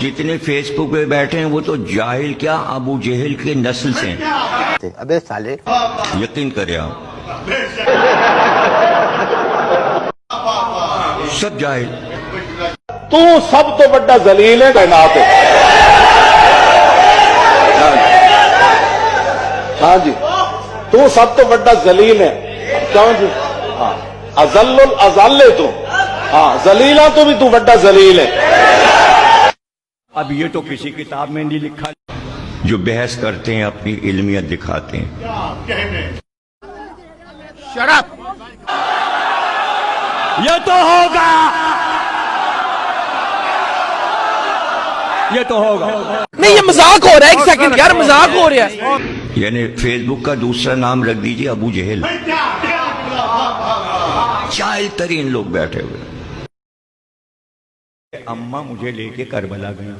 जितने फेसबुक पे बैठे हैं वो तो जाहिल क्या अबू जहल के नस्ल से हैं। अबे साले, यकीन करें आप, सब जाहिल। तू सब तो बड़ा जलील है कायनात है। हाँ जी, तू सब तो बड़ा जलील है। क्यों जी? हाँ, अजल्लुल अजल्ले तू। हाँ, जलीला तो भी तू बड़ा जलील है। अब ये तो किसी किताब में नहीं लिखा। जो बहस करते हैं अपनी इल्मियत दिखाते हैं। Shut up. ये तो होगा, ये तो होगा। नहीं, ये मजाक हो रहा है। एक सेकंड यार, मजाक हो रहा है। यानी फेसबुक का दूसरा नाम रख दीजिए अबू जहल। जाहिल तरीन लोग बैठे हुए। अम्मा मुझे लेके करबला गई,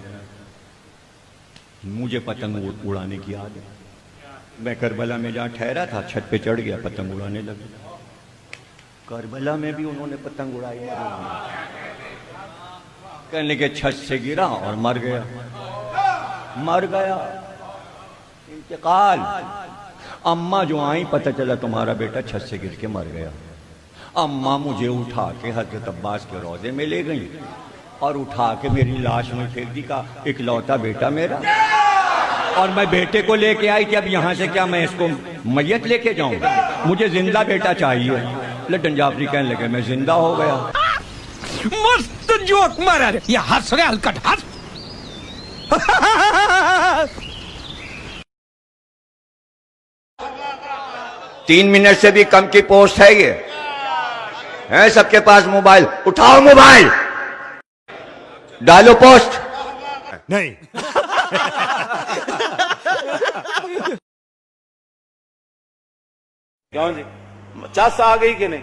मुझे पतंग उड़ाने की आदत। मैं करबला में जहाँ ठहरा था छत पे चढ़ गया, पतंग उड़ाने लगा। करबला में भी उन्होंने पतंग उड़ाई, कहने के छत से गिरा और मर गया, मर गया, इंतकाल। अम्मा जो आई, पता चला तुम्हारा बेटा छत से गिर के मर गया। अम्मा मुझे उठा के हजरत अब्बास के रोजे में ले गई और उठा के मेरी लाश में फेंक दी। का इकलौता बेटा मेरा, और मैं बेटे को लेके आई थी। अब यहाँ से क्या मैं इसको मैयत लेके जाऊंगा? मुझे जिंदा बेटा चाहिए। लड्डन जाफरी कहने लगे मैं जिंदा हो गया। मस्त जोक मारा रे। ये हंस रहे हलकट, हंस। 3 मिनट से भी कम की पोस्ट है ये। है सबके पास मोबाइल, उठाओ मोबाइल, डालो पोस्ट। नहीं। क्यों जी? चस आ गई कि नहीं?